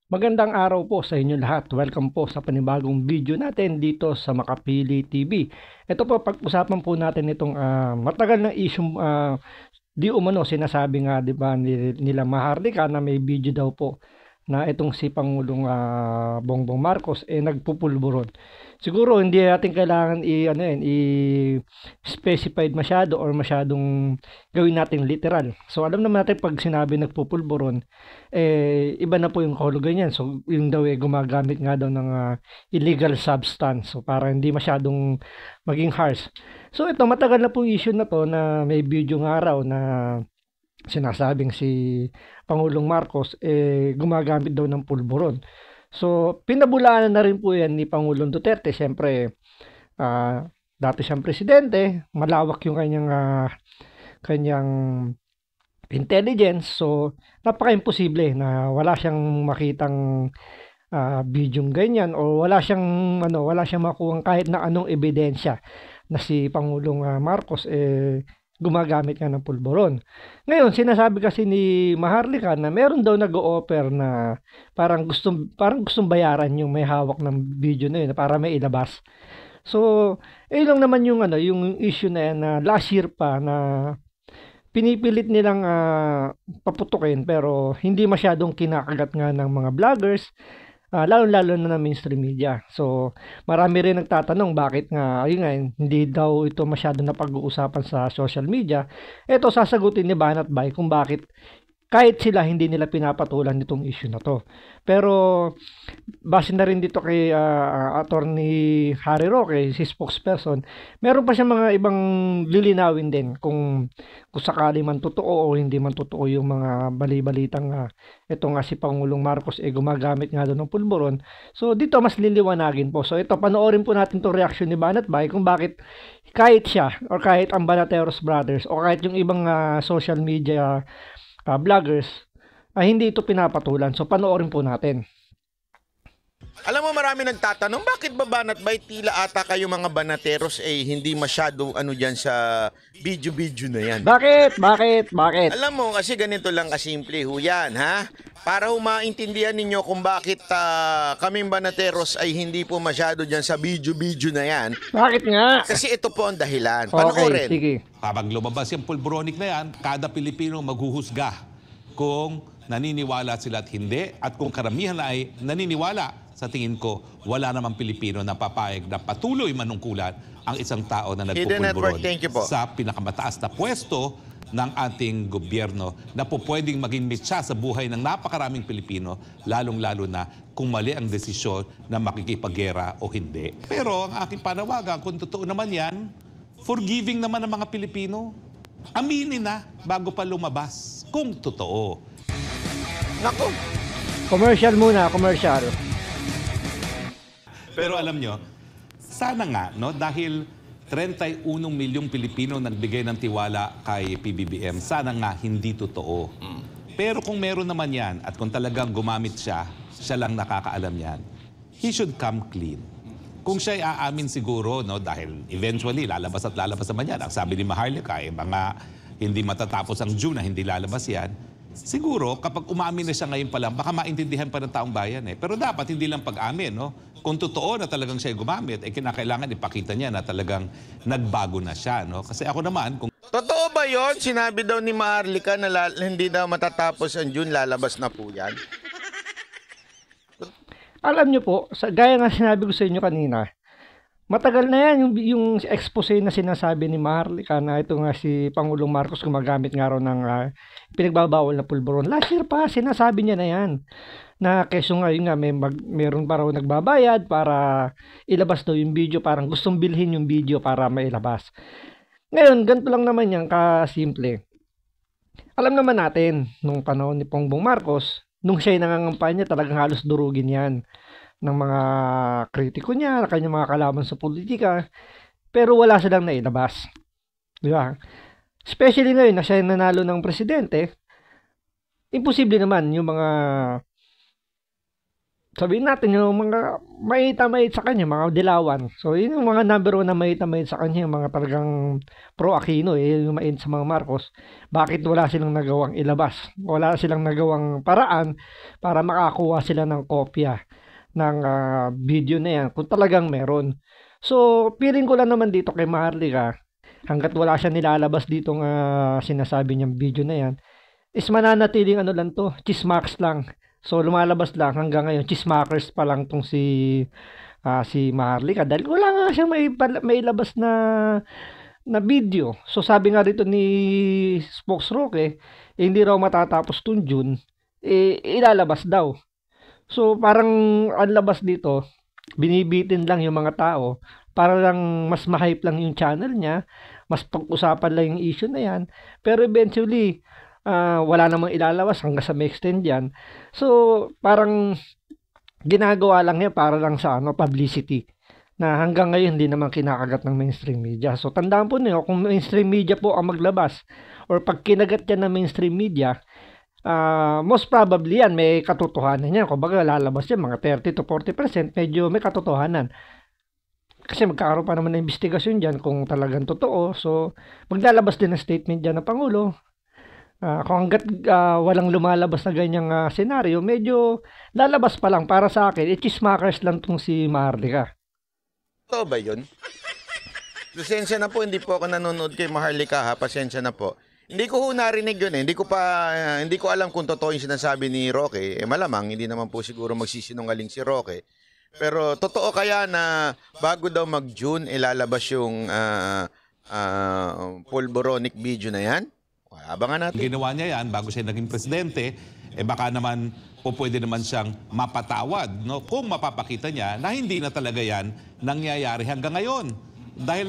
Magandang araw po sa inyo lahat. Welcome po sa panibagong video natin dito sa Makapili TV. Ito po, pag-usapan po natin itong matagal na issue, di umano sinasabi nga 'di ba nila Maharlika na may video daw po na itong si Pangulong Bongbong Marcos nagpupulburon. Siguro hindi natin kailangan i-specified masyado or masyadong gawin natin literal. So alam naman natin pag sinabi nagpupulburon, iba na po yung kahulugan niyan. So yung daw gumagamit nga daw ng illegal substance. So para hindi masyadong maging harsh. So ito matagal na pong issue na to na may video nga raw na sinasabing si Pangulong Marcos gumagamit daw ng pulburon. So pinabulaanan na rin po yan ni Pangulong Duterte. Siyempre, dati siyang presidente, malawak yung kanyang intelligence. So napaka-imposible na wala siyang makitang bidyong ganyan o wala siyang makuhang kahit na anong ebidensya na si Pangulong Marcos gumagamit nga ng pulburon. Ngayon, sinasabi kasi ni Maharlika na meron daw nag-o-offer na parang gustong bayaran yung may hawak ng video na yun para may ilabas. So, lang naman yung issue na yan na last year pa na pinipilit nilang paputukin pero hindi masyadong kinakagat nga ng mga vloggers, lalo-lalo na ng mainstream media. So, marami rin nagtatanong bakit nga, ayun nga, hindi daw ito masyado na pag-uusapan sa social media. Ito, sasagutin ni Banat Bay kung bakit kahit sila hindi nila pinapatulan itong issue na to. Pero base na rin dito kay Attorney Harry Roque, si spokesperson, meron pa siyang mga ibang lilinawin din kung sakali man totoo o hindi man totoo yung mga bali-balitang ito nga si Pangulong Marcos gumagamit nga doon ng pulburon. So dito mas liliwanagin po. So ito, panoorin po natin itong reaction ni Banat Bay kung bakit kahit siya or kahit ang Banateros Brothers o kahit yung ibang social media vloggers hindi ito pinapatulan. So panoorin po natin. Alam mo, marami nagtatanong, bakit ba Banat Bay tila ata kayo mga banateros hindi masyado dyan sa video-video na yan? Bakit? Alam mo, kasi ganito lang kasimple ho yan, ha? Para maintindihan ninyo kung bakit kaming banateros ay hindi po masyado dyan sa video-video na yan. Bakit nga? Kasi ito po ang dahilan. Okay, Panoorin. sige. Kapag lumabas yung pulburonic na yan, kada Pilipino maghuhusga kung naniniwala sila at hindi. At kung karamihan ay naniniwala, sa tingin ko, wala namang Pilipino na papayag na patuloy manungkulan ang isang tao na Hidden Network, nagpupulburon thank you po. sa pinakamataas na pwesto ng ating gobyerno na po pwedeng maging mitsa sa buhay ng napakaraming Pilipino, lalong-lalo na kung mali ang desisyon na makikipaggera o hindi. Pero ang aking panawagan, kung totoo naman yan, forgiving naman ang mga Pilipino. Aminin na bago pa lumabas kung totoo. Naku, Commercial muna, commercial. Pero alam nyo, sana nga, no, dahil 31 milyong Pilipino nagbigay ng tiwala kay PBBM, sana nga hindi totoo. Pero kung meron naman yan at kung talagang gumamit siya, siya lang nakakaalam yan, he should come clean. Kung siya'y aamin siguro, no, dahil eventually lalabas at lalabas naman yan. Ang sabi ni Maharlika, mga hindi matatapos ang June na hindi lalabas yan. Siguro, kapag umamin na siya ngayon pa lang, baka maintindihan pa ng taong bayan Pero dapat hindi lang pag-amin, no? Kung totoo na talagang siya gumamit, kinakailangan ipakita niya na talagang nagbago na siya, no? Kasi ako naman, kung totoo ba yon? Sinabi daw ni Maharlika na hindi daw matatapos ang June, lalabas na po yan. Alam nyo po, gaya nga sinabi ko sa inyo kanina, matagal na yan yung expose na sinasabi ni Maharlika na ito nga si Pangulong Marcos gumagamit nga raw ng pinagbabawal na pulburon. Last year pa, sinasabi niya na yan. Na keso nga yun nga, meron pa raw nagbabayad para ilabas daw yung video, parang gustong bilhin yung video para mailabas. Ngayon, ganito lang naman yan kasimple. Alam naman natin, nung panahon ni Bongbong Marcos, nung siya'y nangangampanya, talagang halos durugin yan ng mga kritiko niya, ng kanyang mga kalaban sa politika, pero wala silang nailabas. Di ba? Especially ngayon na siya nanalo ng presidente, imposible naman yung mga sabihin natin yung mga mait sa kanya, mga dilawan. So, yun yung mga number 1 na mait sa kanya, yung mga talagang pro-Aquino, yung mait sa mga Marcos. Bakit wala silang nagawang ilabas? Wala silang nagawang paraan para makakuha sila ng kopya ng video na yan, kung talagang meron. So, feeling ko lang naman dito kay Maharlika, hanggat wala siya nilalabas dito sinasabi niyang video na yan, is mananatiling ano lang to, chismax lang. So, lumalabas lang hanggang ngayon, chismakers pa lang tong si Maharlika. Dahil wala nga siyang may labas na video. So, sabi nga rito ni Spokes Roque, hindi raw matatapos tong June, ilalabas daw. So, parang ang labas dito, binibitin lang yung mga tao para lang mas ma-hype lang yung channel niya, mas pag-usapan lang yung issue na yan. Pero eventually, wala namang ilalabas hanggang sa may extend yan. So, parang ginagawa lang yan para lang sa publicity na hanggang ngayon hindi naman kinakagat ng mainstream media. So, tandaan po niyo, kung mainstream media po ang maglabas or pag kinagat yan ng mainstream media, most probably yan, may katotohanan yan. Kung baga lalabas yan, mga 30 to 40%, medyo may katotohanan. Kasi magkakaroon pa naman ng investigasyon dyan kung talagang totoo. So, maglalabas din ng statement dyan ng Pangulo. Kung hanggat walang lumalabas na ganyang senaryo, medyo lalabas pa lang para sa akin. Chismakers lang tong si Maharlika. Totoo ba yun? Pasensya na po, hindi po ako nanonood kay Maharlika ha. Pasensya na po. Hindi ko narinig yun eh. Hindi ko alam kung totoo yung sinasabi ni Roque. Malamang, hindi naman po siguro magsisinungaling si Roque. Pero totoo kaya na bago daw mag-June, ilalabas yung pulboronic video na yan? Abangan natin. Ginawa niya yan bago siya naging presidente, baka naman pwede naman siyang mapatawad, no? Kung mapapakita niya na hindi na talaga yan nangyayari hanggang ngayon. Dahil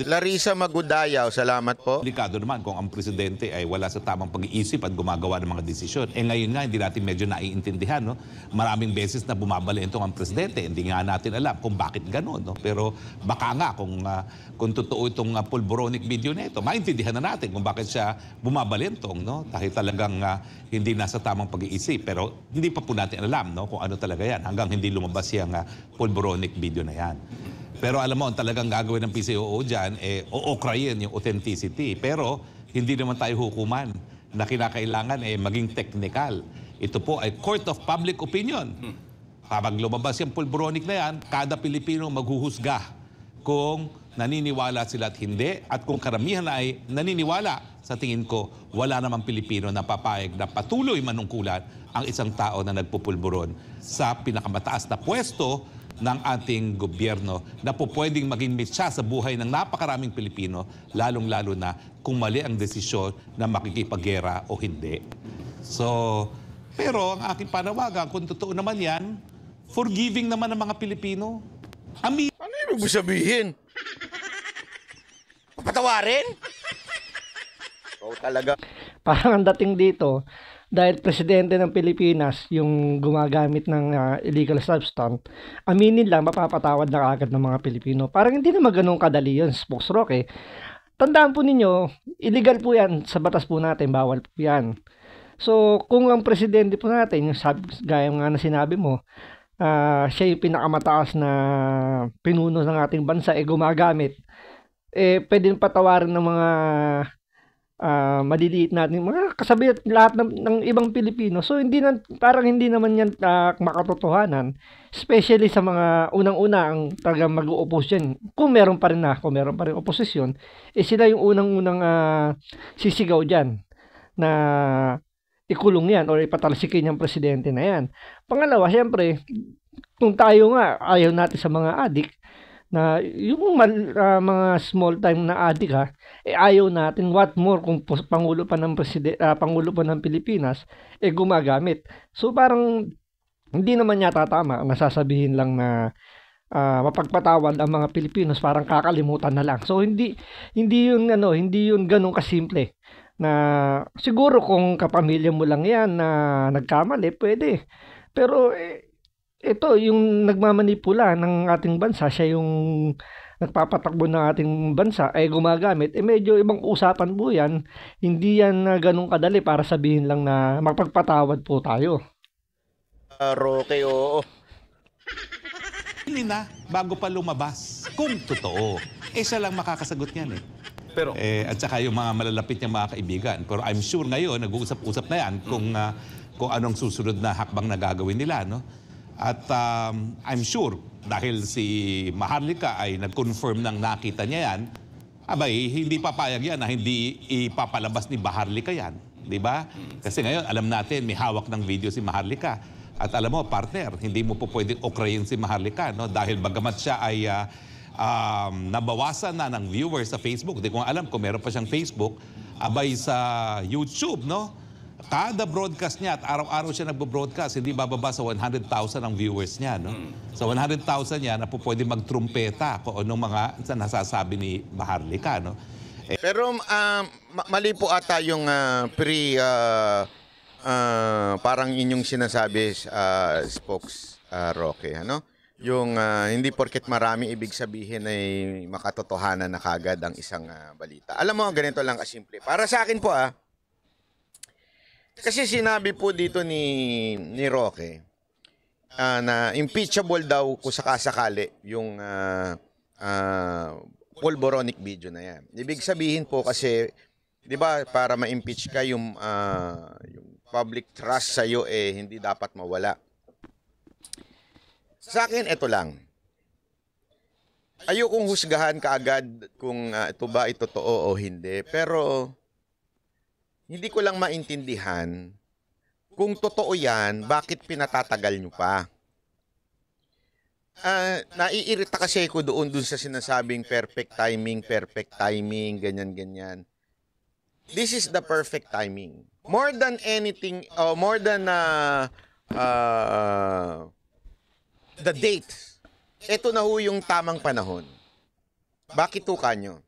Larissa Magudayaw, salamat po. Delikado naman kung ang presidente ay wala sa tamang pag-iisip at gumagawa ng mga desisyon. Ngayon nga, hindi natin medyo naiintindihan. No? Maraming beses na bumabalentong ang presidente. Hindi nga natin alam kung bakit gano'n. No? Pero baka nga kung totoo itong pulboronic video na ito, maintindihan na natin kung bakit siya bumabalentong. No? Dahil talagang hindi nasa tamang pag-iisip. Pero hindi pa po natin alam kung ano talaga yan hanggang hindi lumabas yung pulboronic video na yan. Pero alam mo, ang talagang gagawin ng PCOO dyan, ookrayin yung authenticity. Pero hindi naman tayo hukuman na kinakailangan maging technical. Ito po ay court of public opinion. Kapag lumabas yung pulboronic na yan, kada Pilipino maghuhusga kung naniniwala sila at hindi. At kung karamihan na ay naniniwala, sa tingin ko, wala namang Pilipino na papayag na patuloy manungkulan ang isang tao na nagpupulburon sa pinakamataas na pwesto ng ating gobyerno na po pwedeng maging mitsa sa buhay ng napakaraming Pilipino, lalong-lalo na kung mali ang desisyon na makikipaggera o hindi. So, pero ang aking panawagan, kung totoo naman yan, forgiving naman ang mga Pilipino. Ano ibig sabihin? Patawarin? Oh, talaga. Parang ang dating dito, dahil presidente ng Pilipinas yung gumagamit ng illegal substance, aminin lang, mapapatawad na agad ng mga Pilipino. Parang hindi naman ganun kadali yun, Spokes Roque. Tandaan po ninyo, illegal po yan sa batas po natin, bawal po yan. So, kung ang presidente po natin, yung gaya nga na sinabi mo, siya yung pinakamataas na pinuno ng ating bansa, gumagamit, pwede patawarin ng mga maliliit natin mga kasabi at lahat ng ibang Pilipino. So parang hindi naman yan makatotohanan, especially sa mga unang-una ang talagang mag-o-oppose yan. Kung meron pa rin oposisyon, sila yung unang-unang sisigaw dyan na ikulong yan or ipatalsikin yung presidente na yan. Pangalawa, siyempre, kung tayo nga ayaw natin sa mga adik, na yung mga small time na adik ayaw natin, what more kung pangulo pa ng Pilipinas gumagamit. So parang hindi naman yata tama, nasasabihin lang na mapagpatawad ang mga Pilipinos, parang kakalimutan na lang. So hindi yun ganun kasimple. Na siguro kung kapamilya mo lang yan na nagkamali, pwede. Pero ito, yung nagmamanipula ng ating bansa, siya yung nagpapatakbo ng ating bansa, gumagamit, medyo ibang usapan po yan. Hindi yan ganun kadali para sabihin lang na magpagpatawad po tayo. Roque, oo. Hindi na, bago pa lumabas. Kung totoo. Siya lang makakasagot niyan eh. Pero At saka yung mga malalapit niyang mga kaibigan. Pero I'm sure ngayon, nag-uusap-usap na yan kung anong susunod na hakbang na gagawin nila. No? At I'm sure, dahil si Maharlika ay nag-confirm ng nakita niya yan, abay, hindi papayag yan na hindi ipapalabas ni Maharlika yan. Di ba? Kasi ngayon, alam natin, may hawak ng video si Maharlika. At alam mo, partner, hindi mo po pwedeng okrayin si Maharlika, no? Dahil bagamat siya ay nabawasan na ng viewers sa Facebook. Hindi ko alam kung meron pa siyang Facebook. Abay sa YouTube, no? Kada broadcast niya at araw-araw siya nagbo-broadcast, hindi bababa sa 100,000 ang viewers niya, no? Sa 100,000 niya, na po pwede magtrumpeta kung anong mga nasasabi ni Maharlika, no? Pero mali po ata yung parang inyong sinasabi, spokes, Roque, ano? Yung hindi porket marami ibig sabihin ay makatotohanan na kagad ang isang balita. Alam mo, ganito lang kasimple. Para sa akin po kasi sinabi po dito ni Roque na impeachable daw kung sakasakali yung pulboronic video na yan. Ibig sabihin po kasi, di ba, para ma-impeach ka yung public trust sa'yo hindi dapat mawala. Sa akin, ito lang. Ayokong husgahan kaagad kung ito ba ito totoo o hindi. Pero, hindi ko lang maintindihan kung totoo yan, bakit pinatatagal nyo pa? Naiirita kasi ko doon sa sinasabing perfect timing, ganyan-ganyan. This is the perfect timing. More than anything, more than the date, ito na ho yung tamang panahon. Bakit to kanyo?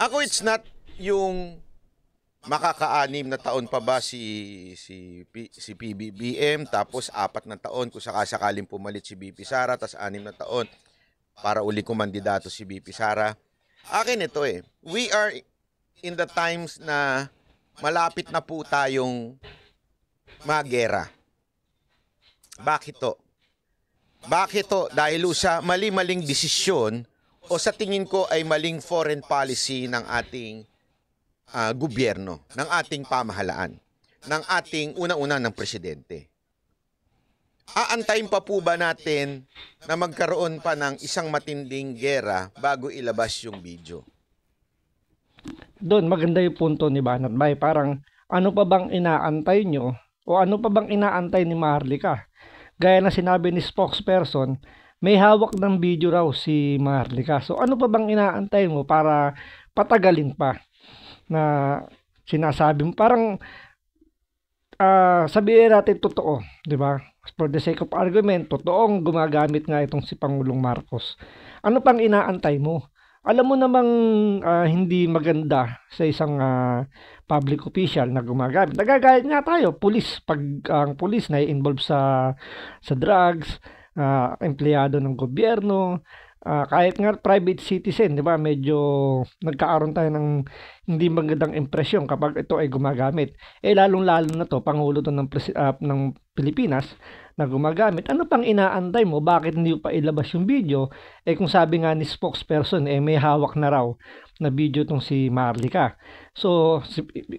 Ako, it's not yung makaka-6 na taon pa ba si PBBM, tapos 4 na taon kung sakasakaling pumalit si BP Sara, tapos 6 na taon para uli kumandidato si BP Sara. Akin ito we are in the times na malapit na po tayong magera. Bakit to? Bakit to? Dahil sa mali-maling desisyon o sa tingin ko ay maling foreign policy ng ating gobyerno, ng ating pamahalaan, ng ating una-una ng presidente. Aantayin pa po ba natin na magkaroon pa ng isang matinding gera bago ilabas yung video? Doon, maganda yung punto ni Banat Bay. Parang, ano pa bang inaantay nyo? O ano pa bang inaantay ni Maharlika? Gaya na sinabi ni spokesperson, may hawak ng video raw si Maharlika. So, ano pa bang inaantay mo para patagalin pa na sinasabi mo? Parang, sabihin natin totoo, di ba? For the sake of argument, totoong gumagamit nga itong si Pangulong Marcos. Ano pang inaantay mo? Alam mo namang hindi maganda sa isang public official na gumagamit. Nagagalit nga tayo, pulis. Pag ang pulis na involved sa drugs, empleyado ng gobyerno, kahit nga private citizen, di ba? Medyo nagkaaroon tayo ng hindi magandang impresyon kapag ito ay gumagamit. Lalong-lalo na to, Pangulo to ng Pilipinas na gumagamit. Ano pang inaantay mo? Bakit hindi pa ilabas yung video? Kung sabi nga ni spokesperson, may hawak na raw na video tong si Maharlika. So,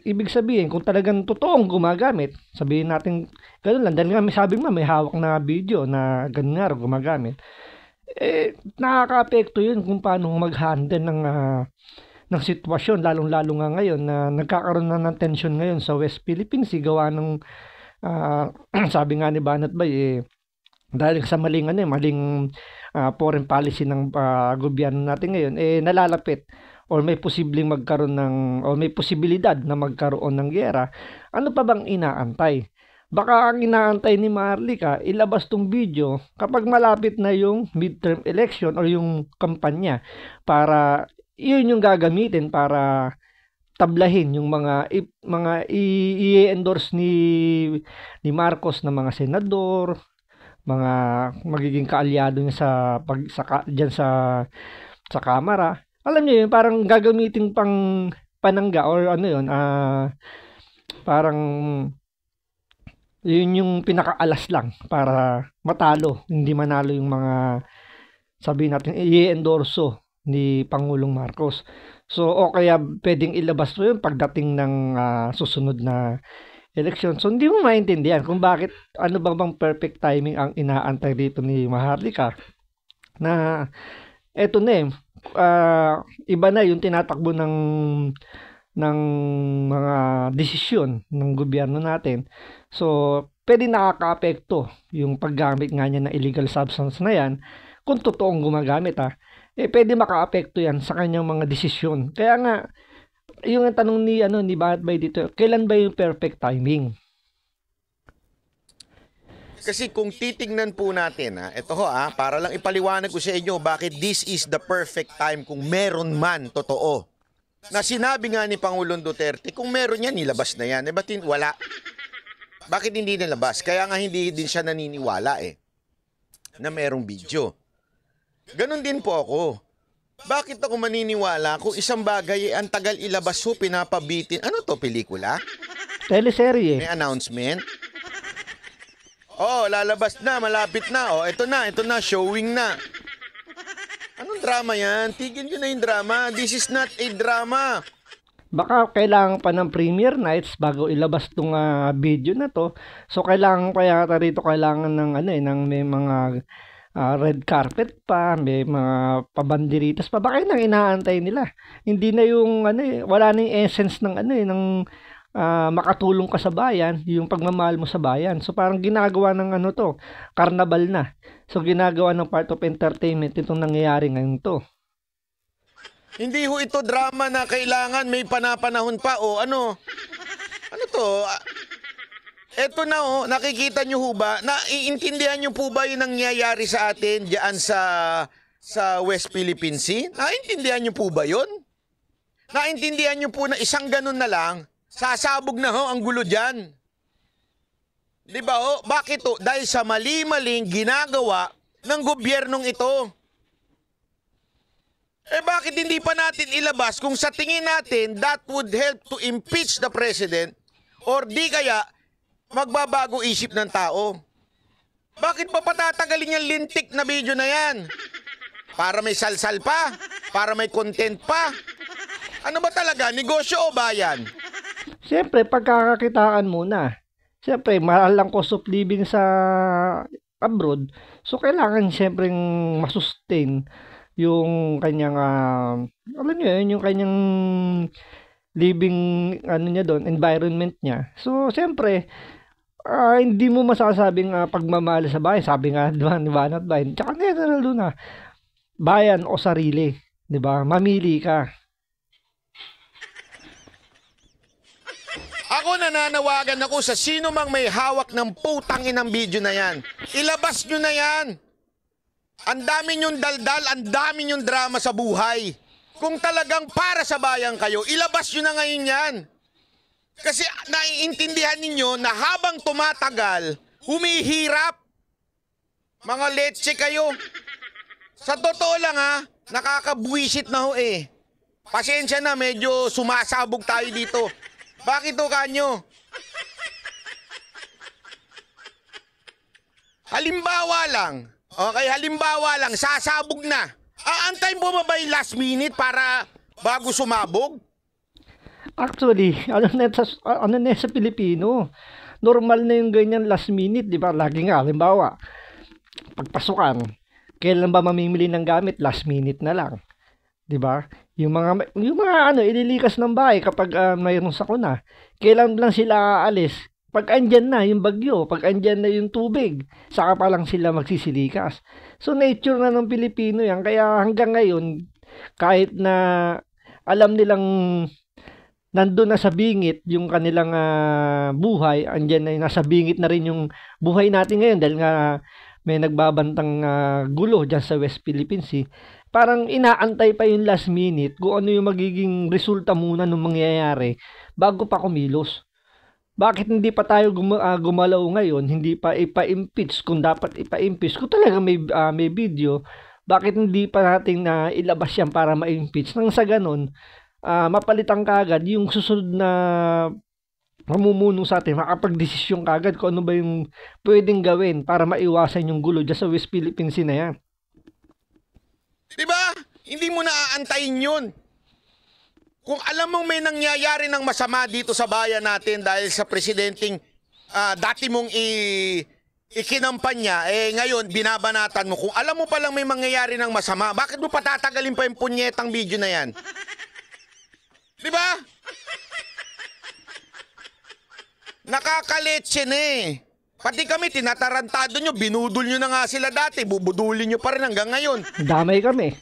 ibig sabihin, kung talagang totoong gumagamit, sabihin natin, gano'n lang. Dahil nga sabi mo, may hawak na video na gano'n nga raw gumagamit. Nakaka-apekto yun kung paano mag-handle ng sitwasyon, lalong-lalo nga ngayon na nagkakaroon na ng tension ngayon sa West Philippines, gawa ng sabi nga ni Banat Bay, dahil sa maling foreign policy ng gobyerno natin ngayon, nalalapit or may posibleng magkaroon o may posibilidad na magkaroon ng giyera. Ano pa bang inaantay? Baka ang inaantay ni Maharlika, ilabas tong video kapag malapit na yung midterm election or yung kampanya, para yun yung gagamitin para tablahin yung mga i-endorse ni Marcos na mga senador, mga magiging kaalyado niya diyan sa Kamara. Alam niyo yun, parang gagamitin pang panangga or ano yun, parang Yun yung pinakaalas lang para matalo, hindi manalo yung mga sabihin natin i-endorso ni Pangulong Marcos. So o kaya pwedeng ilabas mo yun pagdating ng susunod na eleksyon. So hindi mo maintindihan kung bakit ano bang perfect timing ang inaantay dito ni Maharlika na eto na iba na yung tinatakbo ng mga desisyon ng gobyerno natin. So, pwede nakakaapekto yung paggamit nga niya ng illegal substance na yan kung totoong gumagamit pwede makaapekto yan sa kanyang mga desisyon. Kaya nga, yung tanong ni Bahat Bay dito, kailan ba yung perfect timing? Kasi kung titignan po natin, ito para lang ipaliwanag ko sa inyo bakit this is the perfect time kung meron man totoo. Na sinabi nga ni Pangulong Duterte, kung meron yan, nilabas na yan. Ba't wala? Bakit hindi nilabas? Kaya nga hindi din siya naniniwala na merong video. Ganon din po ako. Bakit ako maniniwala kung isang bagay ang tagal ilabas pinapabitin? Ano to, pelikula? Teleserye. May announcement? Lalabas na, malapit na. Ito na, showing na. Anong drama yan? Tigil nyo na yung drama. This is not a drama. Baka kailangan pa ng premiere nights bago ilabas tong video na to. So kailangan kaya rito kailangan ng ng may mga red carpet pa, may mga pabanderitas pa. Baka yun ang inaantay nila. Hindi na yung wala na yung essence ng ng makatulong ka sa bayan, yung pagmamahal mo sa bayan. So parang ginagawa ng to, carnival na. So ginagawa ng part of entertainment itong nangyayari ngayon to. Hindi ho ito drama na kailangan may panapanahon pa ano to? Eto na nakikita nyo ho ba? Naiintindihan nyo po ba yung nangyayari sa atin diyan sa West Philippine Sea? Naiintindihan nyo po ba yun? Naiintindihan nyo po na isang ganun na lang, sasabog na ho ang gulo dyan. Di ba Bakit Dahil sa mali-maling ginagawa ng gobyernong ito. Bakit hindi pa natin ilabas kung sa tingin natin that would help to impeach the president or di kaya magbabago isip ng tao? Bakit pa patatagalin yung lintik na video na yan? Para may salsal pa? Para may content pa? Ano ba talaga? Negosyo o bayan? Siyempre, pagkakakitaan muna. Siyempre, mahal ang cost of living sa abroad. So, kailangan siyempre masustain yung kanyang, alam nyo yun, yung kanyang living, niya doon, environment niya. So, siyempre, hindi mo masasabing pagmamahal sa bayan. Sabi nga, diba, ni Banat Bayan. Tsaka general doon bayan o sarili. Diba? Mamili ka. Ako nananawagan ako sa sino mang may hawak ng putang inang video na yan. Ilabas nyo na yan. Ang dami nyong daldal, ang dami nyong drama sa buhay. Kung talagang para sa bayan kayo, ilabas nyo na ngayon yan. Kasi naiintindihan ninyo na habang tumatagal, humihirap. Mga letse kayo. Sa totoo lang nakakabuwisit na ho Pasensya na, medyo sumasabog tayo dito. Bakit kanyo? Halimbawa lang, sasabog na. Aantayin mo ba yung last minute para bago sumabog? Actually, ano na sa Pilipino, normal na yung ganyan last minute, di ba? Lagi nga, halimbawa, pagpasukan, kailan ba mamimili ng gamit? Last minute na lang. Di ba? Yung mga ililikas ng bahay kapag mayroong sakuna, kailan lang sila aalis? Pag andyan na yung bagyo, pag andyan na yung tubig, saka pa lang sila magsisilikas. So nature na ng Pilipino yan. Kaya hanggang ngayon, kahit na alam nilang nandun na sa bingit yung kanilang buhay, andyan na nasa bingit na rin yung buhay natin ngayon dahil nga may nagbabantang gulo dyan sa West Philippine Sea. Parang inaantay pa yung last minute kung ano yung magiging resulta muna nung mangyayari bago pa kumilos. Bakit hindi pa tayo gumalaw ngayon, hindi pa ipa-impeach kung dapat ipa-impeach? Kung talaga may video, bakit hindi pa natin ilabas yan para ma-impeach? Nang sa ganun, mapalitan kagad yung susunod na mamumuno sa atin, makapag-desisyon kagad kung ano ba yung pwedeng gawin para maiwasan yung gulo dyan sa West Philippine Sea na yan. Diba? Hindi mo na aantayin yun. Kung alam mong may nangyayari ng masama dito sa bayan natin dahil sa presidenteng dati mong ikinampanya, ngayon binabanatan mo. Kung alam mo palang may mangyayari ng masama, bakit mo patatagalin pa yung punyetang video na yan? Diba? Nakakaletse na eh. Pati kami, tinatarantado nyo, binudol nyo na nga sila dati, bubudulin nyo pa rin hanggang ngayon. Damay kami.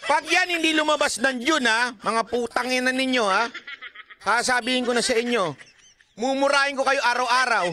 Pag yan hindi lumabas ng June, mga putangin na ninyo, sasabihin ko na sa inyo, mumurahin ko kayo araw-araw.